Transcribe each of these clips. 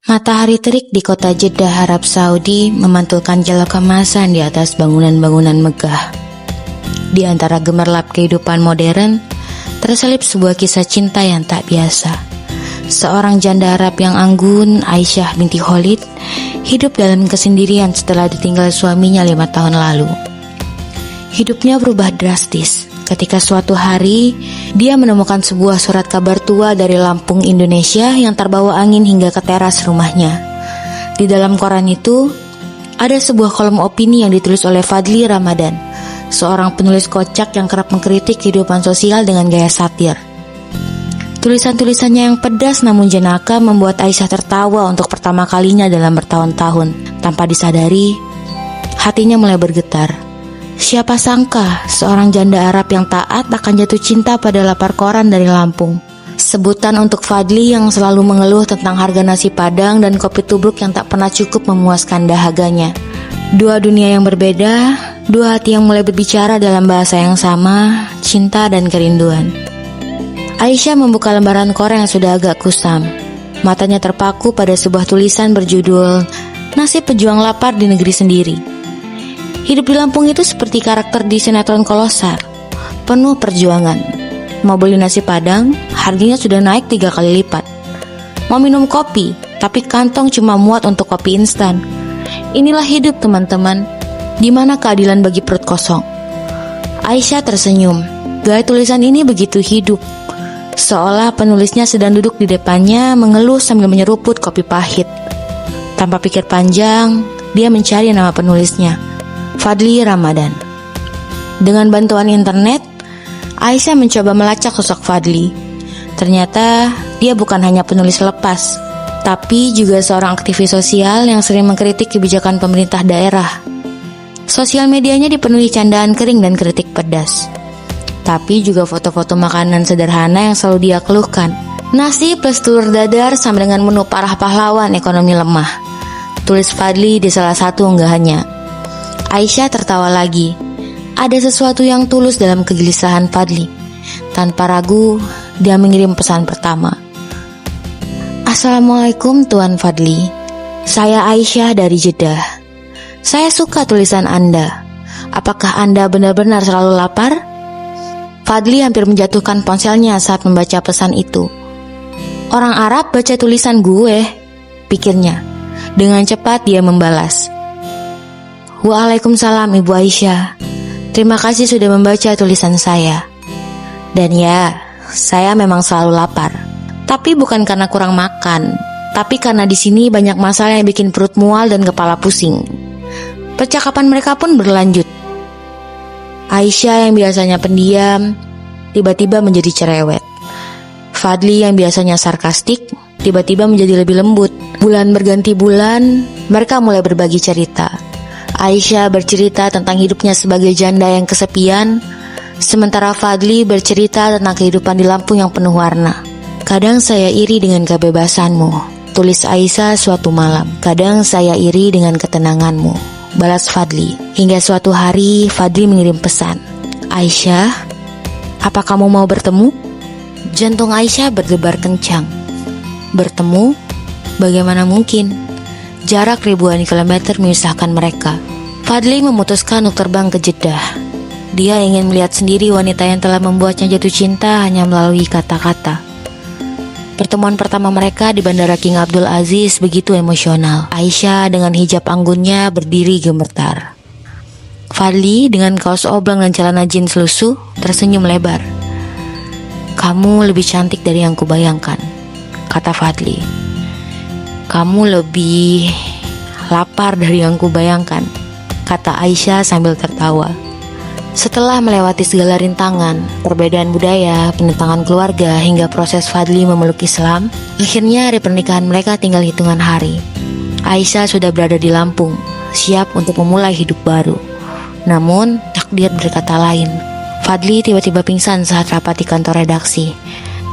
Matahari terik di kota Jeddah, Arab Saudi memantulkan jala kemasan di atas bangunan-bangunan megah. Di antara gemerlap kehidupan modern, terselip sebuah kisah cinta yang tak biasa. Seorang janda Arab yang anggun, Aisyah binti Khalid, hidup dalam kesendirian setelah ditinggal suaminya 5 tahun lalu. Hidupnya berubah drastis ketika suatu hari dia menemukan sebuah surat kabar tua dari Lampung, Indonesia yang terbawa angin hingga ke teras rumahnya. Di dalam koran itu ada sebuah kolom opini yang ditulis oleh Fadli Ramadan, seorang penulis kocak yang kerap mengkritik kehidupan sosial dengan gaya satir. Tulisan-tulisannya yang pedas namun jenaka membuat Aisyah tertawa untuk pertama kalinya dalam bertahun-tahun. Tanpa disadari, hatinya mulai bergetar. Siapa sangka seorang janda Arab yang taat akan jatuh cinta pada lapar koran dari Lampung. Sebutan untuk Fadli yang selalu mengeluh tentang harga nasi padang dan kopi tubruk yang tak pernah cukup memuaskan dahaganya. Dua dunia yang berbeda, dua hati yang mulai berbicara dalam bahasa yang sama, cinta dan kerinduan. Aisyah membuka lembaran koran yang sudah agak kusam. Matanya terpaku pada sebuah tulisan berjudul "Nasib Pejuang Lapar di Negeri Sendiri". Hidup di Lampung itu seperti karakter di sinetron Kolosar, penuh perjuangan. Mau beli nasi padang, harganya sudah naik 3 kali lipat. Mau minum kopi, tapi kantong cuma muat untuk kopi instan. Inilah hidup teman-teman, di mana keadilan bagi perut kosong. Aisyah tersenyum. Gaya tulisan ini begitu hidup, seolah penulisnya sedang duduk di depannya mengeluh sambil menyeruput kopi pahit. Tanpa pikir panjang, dia mencari nama penulisnya, Fadli Ramadan. Dengan bantuan internet, Aisyah mencoba melacak sosok Fadli. Ternyata dia bukan hanya penulis lepas, tapi juga seorang aktivis sosial yang sering mengkritik kebijakan pemerintah daerah. Sosial medianya dipenuhi candaan kering dan kritik pedas, tapi juga foto-foto makanan sederhana yang selalu dia keluhkan. Nasi plus telur dadar sama dengan menu parah pahlawan ekonomi lemah, tulis Fadli di salah satu unggahannya. Aisyah tertawa lagi. Ada sesuatu yang tulus dalam kegelisahan Fadli. Tanpa ragu, dia mengirim pesan pertama. Assalamualaikum Tuan Fadli. Saya Aisyah dari Jeddah. Saya suka tulisan Anda. Apakah Anda benar-benar selalu lapar? Fadli hampir menjatuhkan ponselnya saat membaca pesan itu. Orang Arab baca tulisan gue, pikirnya. Dengan cepat dia membalas. Waalaikumsalam Ibu Aisyah. Terima kasih sudah membaca tulisan saya. Dan ya, saya memang selalu lapar. Tapi bukan karena kurang makan, tapi karena di sini banyak masalah yang bikin perut mual dan kepala pusing. Percakapan mereka pun berlanjut. Aisyah yang biasanya pendiam, tiba-tiba menjadi cerewet. Fadli yang biasanya sarkastik, tiba-tiba menjadi lebih lembut. Bulan berganti bulan, mereka mulai berbagi cerita. Aisyah bercerita tentang hidupnya sebagai janda yang kesepian, sementara Fadli bercerita tentang kehidupan di Lampung yang penuh warna. Kadang saya iri dengan kebebasanmu, tulis Aisyah suatu malam. Kadang saya iri dengan ketenanganmu, balas Fadli. Hingga suatu hari Fadli mengirim pesan. Aisyah, apa kamu mau bertemu? Jantung Aisyah berdebar kencang. Bertemu? Bagaimana mungkin? Jarak ribuan kilometer memisahkan mereka. Fadli memutuskan untuk terbang ke Jeddah. Dia ingin melihat sendiri wanita yang telah membuatnya jatuh cinta hanya melalui kata-kata. Pertemuan pertama mereka di Bandara King Abdul Aziz begitu emosional. Aisyah dengan hijab anggunnya berdiri gemetar. Fadli dengan kaos oblong dan celana jeans lusuh tersenyum lebar. Kamu lebih cantik dari yang kubayangkan, kata Fadli. Kamu lebih lapar dari yang kubayangkan, kata Aisyah sambil tertawa. Setelah melewati segala rintangan, perbedaan budaya, penentangan keluarga, hingga proses Fadli memeluk Islam, akhirnya hari pernikahan mereka tinggal hitungan hari. Aisyah sudah berada di Lampung, siap untuk memulai hidup baru. Namun, takdir berkata lain. Fadli tiba-tiba pingsan saat rapat di kantor redaksi.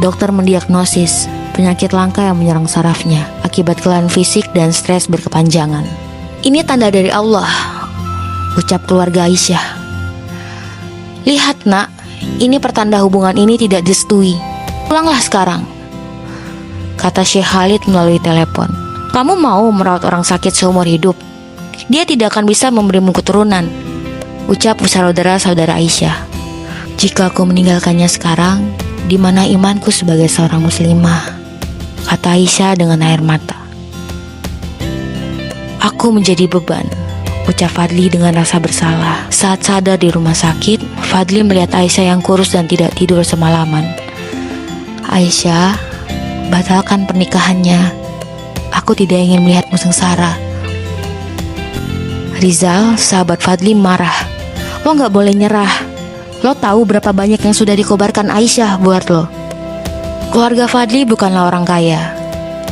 Dokter mendiagnosis penyakit langka yang menyerang sarafnya akibat kelelahan fisik dan stres berkepanjangan. Ini tanda dari Allah, ucap keluarga Aisyah. Lihat nak, ini pertanda hubungan ini tidak direstui. Pulanglah sekarang, kata Syekh Khalid melalui telepon. Kamu mau merawat orang sakit seumur hidup? Dia tidak akan bisa memberimu keturunan, ucap saudara-saudara Aisyah. Jika aku meninggalkannya sekarang, di mana imanku sebagai seorang muslimah? Kata Aisyah dengan air mata. Aku menjadi beban, ucap Fadli dengan rasa bersalah. Saat sadar di rumah sakit, Fadli melihat Aisyah yang kurus dan tidak tidur semalaman. Aisyah, batalkan pernikahannya. Aku tidak ingin melihatmu sengsara. Rizal, sahabat Fadli marah. Lo gak boleh nyerah. Lo tahu berapa banyak yang sudah dikobarkan Aisyah buat lo. Keluarga Fadli bukanlah orang kaya.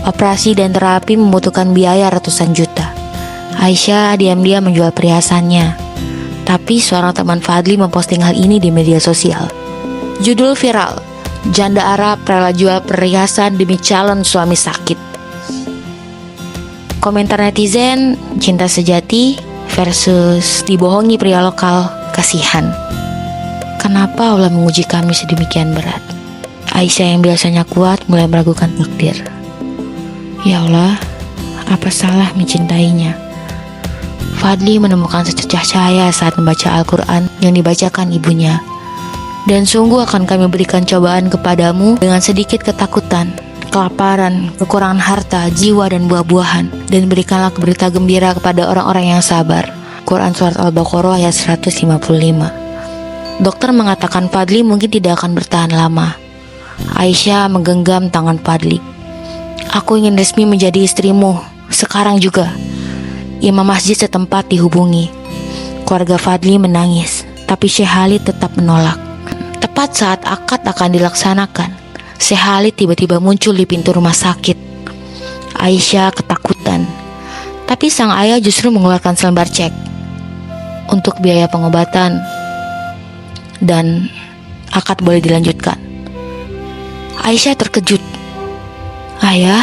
Operasi dan terapi membutuhkan biaya ratusan juta. Aisyah diam-diam menjual perhiasannya. Tapi seorang teman Fadli memposting hal ini di media sosial. Judul viral, janda Arab rela jual perhiasan demi calon suami sakit. Komentar netizen, cinta sejati versus dibohongi pria lokal, kasihan. Kenapa Allah menguji kami sedemikian berat? Aisyah yang biasanya kuat mulai meragukan takdir. Ya Allah, apa salah mencintainya? Fadli menemukan secercah cahaya saat membaca Al-Quran yang dibacakan ibunya. Dan sungguh akan kami berikan cobaan kepadamu dengan sedikit ketakutan, kelaparan, kekurangan harta, jiwa dan buah-buahan. Dan berikanlah berita gembira kepada orang-orang yang sabar. Quran Surat Al-Baqarah ayat 155. Dokter mengatakan Fadli mungkin tidak akan bertahan lama. Aisyah menggenggam tangan Fadli. Aku ingin resmi menjadi istrimu, sekarang juga. Imam masjid setempat dihubungi. Keluarga Fadli menangis, tapi Syekh Khalid tetap menolak. Tepat saat akad akan dilaksanakan, Syekh Khalid tiba-tiba muncul di pintu rumah sakit. Aisyah ketakutan, tapi sang ayah justru mengeluarkan selembar cek untuk biaya pengobatan dan akad boleh dilanjutkan. Aisyah terkejut. Ayah,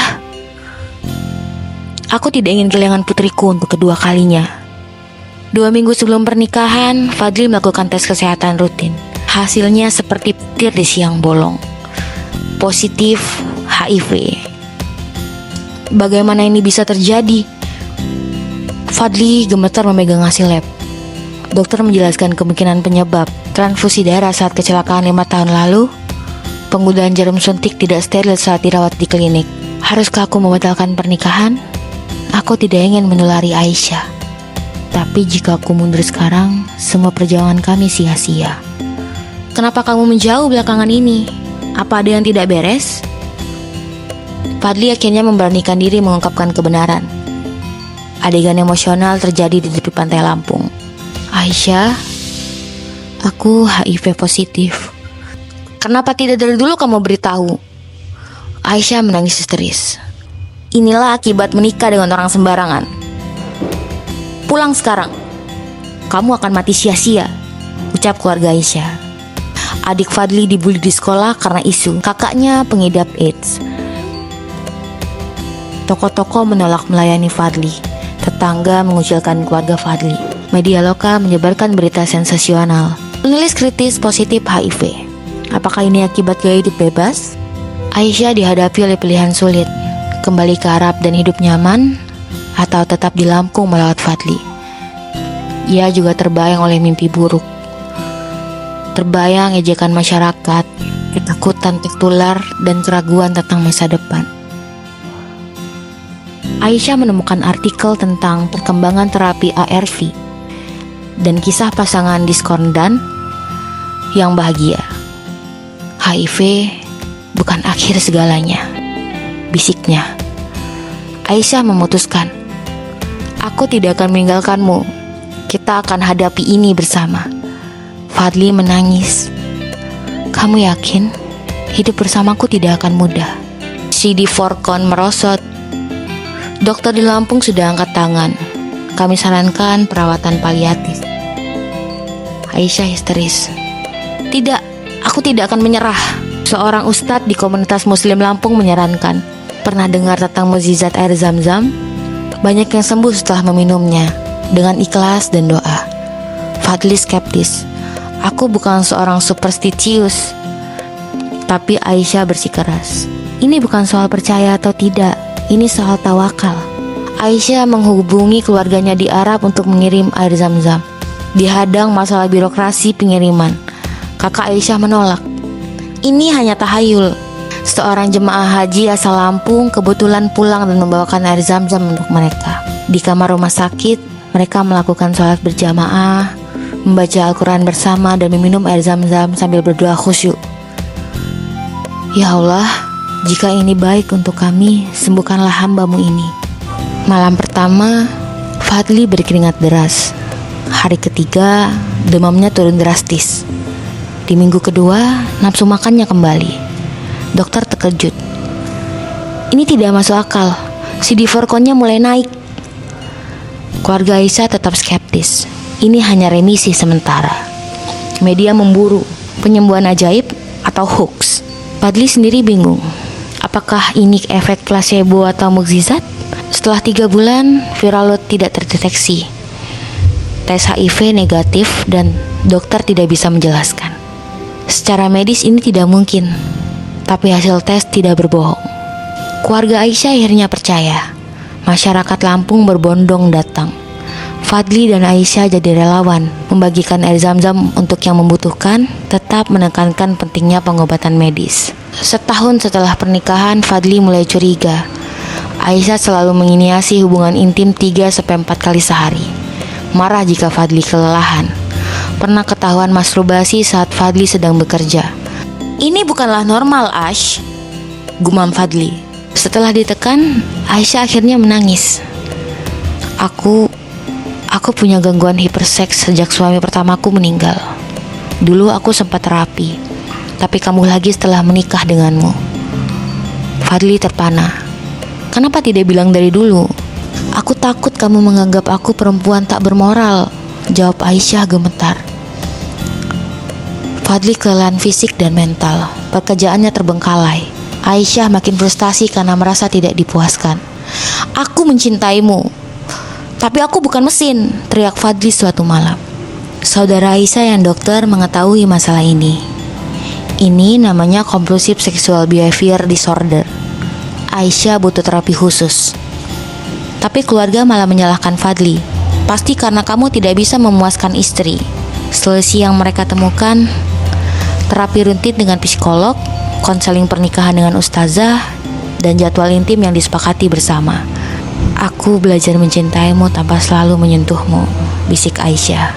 aku tidak ingin kehilangan putriku untuk kedua kalinya. 2 minggu sebelum pernikahan, Fadli melakukan tes kesehatan rutin. Hasilnya seperti petir di siang bolong. Positif HIV. Bagaimana ini bisa terjadi? Fadli gemetar memegang hasil lab. Dokter menjelaskan kemungkinan penyebab transfusi darah saat kecelakaan 5 tahun lalu. Penggunaan jarum suntik tidak steril saat dirawat di klinik. Haruskah aku membatalkan pernikahan? Aku tidak ingin menulari Aisyah. Tapi jika aku mundur sekarang, semua perjuangan kami sia-sia. Kenapa kamu menjauh belakangan ini? Apa ada yang tidak beres? Fadli akhirnya memberanikan diri mengungkapkan kebenaran. Adegan emosional terjadi di tepi pantai Lampung. Aisyah, aku HIV positif. Kenapa tidak dari dulu kamu beritahu? Aisyah menangis histeris. Inilah akibat menikah dengan orang sembarangan. Pulang sekarang. Kamu akan mati sia-sia, ucap keluarga Aisyah. Adik Fadli dibully di sekolah karena isu kakaknya pengidap AIDS. Toko-toko menolak melayani Fadli. Tetangga mengucilkan keluarga Fadli. Media lokal menyebarkan berita sensasional. Penulis kritis positif HIV. Apakah ini akibat gaya hidup bebas? Aisyah dihadapi oleh pilihan sulit. Kembali ke Arab dan hidup nyaman, atau tetap di Lampung merawat Fadli. Ia juga terbayang oleh mimpi buruk. Terbayang ejekan masyarakat, ketakutan tertular, dan keraguan tentang masa depan. Aisyah menemukan artikel tentang perkembangan terapi ARV dan kisah pasangan diskordan yang bahagia. HIV bukan akhir segalanya, bisiknya. Aisyah memutuskan, aku tidak akan meninggalkanmu. Kita akan hadapi ini bersama. Fadli menangis. Kamu yakin hidup bersamaku tidak akan mudah? CD Forkon merosot. Dokter di Lampung sudah angkat tangan. Kami sarankan perawatan paliatif. Aisyah histeris. Tidak, aku tidak akan menyerah. Seorang ustadz di komunitas muslim Lampung menyarankan, pernah dengar tentang mukjizat air zam-zam? Banyak yang sembuh setelah meminumnya dengan ikhlas dan doa. Fadli skeptis. Aku bukan seorang superstitius. Tapi Aisyah bersikeras. Ini bukan soal percaya atau tidak, ini soal tawakal. Aisyah menghubungi keluarganya di Arab untuk mengirim air zam-zam. Dihadang masalah birokrasi pengiriman. Kakak Aisyah menolak. Ini hanya tahayul. Seorang jemaah haji asal Lampung kebetulan pulang dan membawakan air zam-zam untuk mereka. Di kamar rumah sakit, mereka melakukan sholat berjamaah, membaca Al-Quran bersama dan meminum air zam-zam sambil berdoa khusyuk. Ya Allah, jika ini baik untuk kami, sembuhkanlah hamba-Mu ini. Malam pertama, Fadli berkeringat deras. Hari ketiga, demamnya turun drastis. Di minggu kedua, nafsu makannya kembali. Dokter terkejut. Ini tidak masuk akal. CD4 count-nya mulai naik. Keluarga Aisyah tetap skeptis. Ini hanya remisi sementara. Media memburu penyembuhan ajaib atau hoax. Fadli sendiri bingung. Apakah ini efek placebo atau mukjizat? Setelah 3 bulan, viral load tidak terdeteksi. Tes HIV negatif dan dokter tidak bisa menjelaskan. Secara medis ini tidak mungkin, tapi hasil tes tidak berbohong. Keluarga Aisyah akhirnya percaya. Masyarakat Lampung berbondong datang. Fadli dan Aisyah jadi relawan, membagikan air zam-zam untuk yang membutuhkan, tetap menekankan pentingnya pengobatan medis. Setahun setelah pernikahan, Fadli mulai curiga. Aisyah selalu menginisiasi hubungan intim 3-4 kali sehari. Marah jika Fadli kelelahan. Pernah ketahuan masturbasi saat Fadli sedang bekerja. Ini bukanlah normal, Ash, gumam Fadli. Setelah ditekan, Aisyah akhirnya menangis. Aku punya gangguan hiperseks sejak suami pertamaku meninggal. Dulu aku sempat terapi, tapi kambuh lagi setelah menikah denganmu. Fadli terpana. Kenapa tidak bilang dari dulu? Aku takut kamu menganggap aku perempuan tak bermoral, jawab Aisyah gemetar. Fadli kelelahan fisik dan mental. Pekerjaannya terbengkalai. Aisyah makin frustasi karena merasa tidak dipuaskan. Aku mencintaimu, tapi aku bukan mesin, teriak Fadli suatu malam. Saudara Aisyah yang dokter mengetahui masalah ini. Ini namanya compulsive sexual behavior disorder. Aisyah butuh terapi khusus. Tapi keluarga malah menyalahkan Fadli. Pasti karena kamu tidak bisa memuaskan istri. Solusi yang mereka temukan, terapi rutin dengan psikolog, konseling pernikahan dengan ustazah, dan jadwal intim yang disepakati bersama. Aku belajar mencintaimu tanpa selalu menyentuhmu, bisik Aisyah.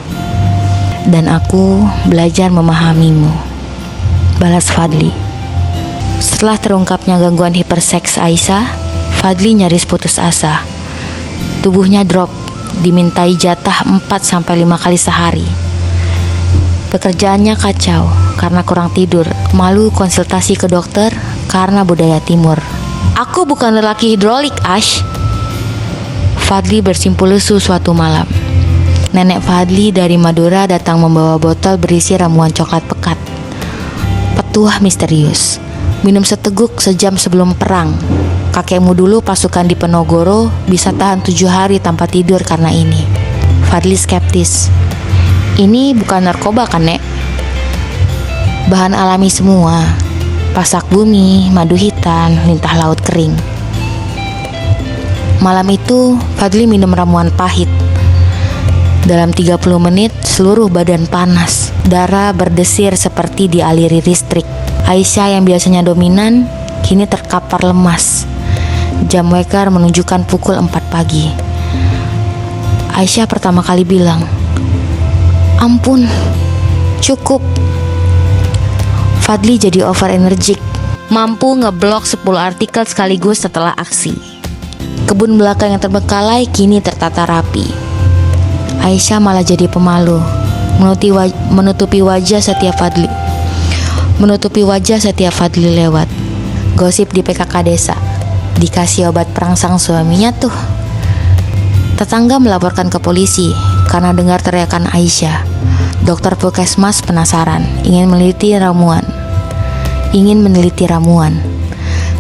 Dan aku belajar memahamimu, balas Fadli. Setelah terungkapnya gangguan hiperseks Aisyah, Fadli nyaris putus asa. Tubuhnya drop, dimintai jatah 4-5 kali sehari. Pekerjaannya kacau karena kurang tidur, malu konsultasi ke dokter karena budaya timur. Aku bukan lelaki hidrolik, Ash. Fadli bersimpul lesu suatu malam. Nenek Fadli dari Madura datang membawa botol berisi ramuan coklat pekat. Petuah misterius. Minum seteguk sejam sebelum perang. Kakekmu dulu pasukan di Penogoro bisa tahan 7 hari tanpa tidur karena ini. Fadli skeptis. Ini bukan narkoba kan, Nek? Bahan alami semua. Pasak bumi, madu hitam, lintah laut kering. Malam itu, Fadli minum ramuan pahit. Dalam 30 menit, seluruh badan panas. Darah berdesir seperti dialiri listrik. Aisyah yang biasanya dominan, kini terkapar lemas. Jam waker menunjukkan pukul 4 pagi. Aisyah pertama kali bilang, "Ampun, cukup." Fadli jadi over energik, mampu ngeblok 10 artikel sekaligus setelah aksi. Kebun belakang yang terbengkalai kini tertata rapi. Aisyah malah jadi pemalu, menutupi wajah setiap Fadli lewat. Gosip di PKK desa, dikasih obat perangsang suaminya tuh. Tetangga melaporkan ke polisi karena dengar teriakan Aisyah. Dokter puskesmas penasaran, ingin meneliti ramuan.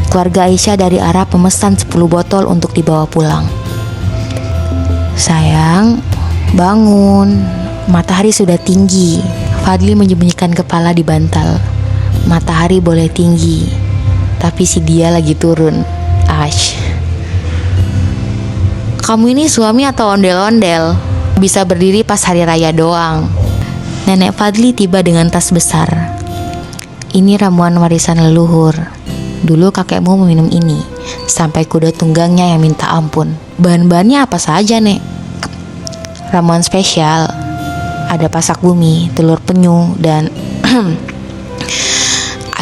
Keluarga Aisyah dari Arab memesan 10 botol untuk dibawa pulang. Sayang, bangun. Matahari sudah tinggi. Fadli menyembunyikan kepala di bantal. Matahari boleh tinggi, tapi si dia lagi turun. Ash. Kamu ini suami atau ondel-ondel? Bisa berdiri pas hari raya doang. Nenek Fadli tiba dengan tas besar. Ini ramuan warisan leluhur. Dulu kakekmu meminum ini sampai kuda tunggangnya yang minta ampun. Bahan-bahannya apa saja, Nek? Ramuan spesial. Ada pasak bumi, telur penyu, dan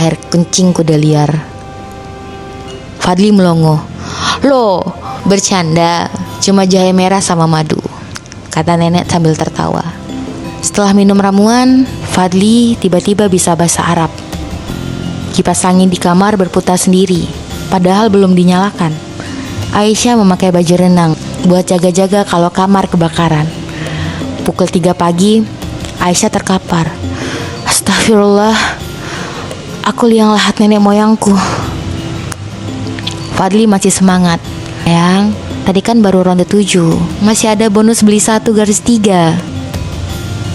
air kencing kuda liar. Fadli melongo. Loh, bercanda. Cuma jahe merah sama madu, kata nenek sambil tertawa. Setelah minum ramuan, Fadli tiba-tiba bisa bahasa Arab. Kipas angin di kamar berputar sendiri, padahal belum dinyalakan. Aisyah memakai baju renang buat jaga-jaga kalau kamar kebakaran. Pukul 3 pagi, Aisyah terkapar. Astagfirullah, aku liang lahat nenek moyangku. Fadli masih semangat. Sayang, tadi kan baru ronde 7, masih ada bonus beli 1/3.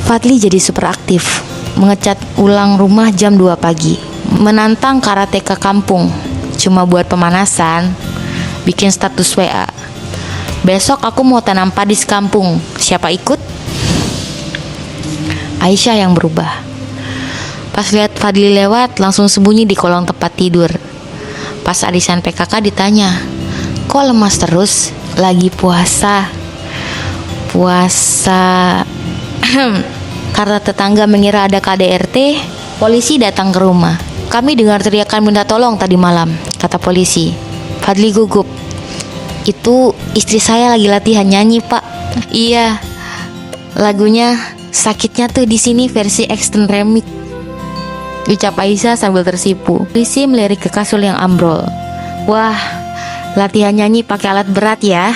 Fadli jadi super aktif, mengecat ulang rumah jam 2 pagi, menantang karateka kampung, cuma buat pemanasan, bikin status WA. Besok aku mau tanam padi sekampung, siapa ikut? Aisyah yang berubah. Pas lihat Fadli lewat, langsung sembunyi di kolong tempat tidur. Pas arisan PKK ditanya, kok lemas terus? Lagi puasa. Karena tetangga mengira ada KDRT, polisi datang ke rumah. Kami dengar teriakan minta tolong tadi malam, kata polisi. Fadli gugup. Itu istri saya lagi latihan nyanyi, Pak. Iya, lagunya sakitnya tuh di sini versi extend remix, ucap Aisyah sambil tersipu. Polisi melirik ke kasur yang ambrol. Wah, latihan nyanyi pakai alat berat ya.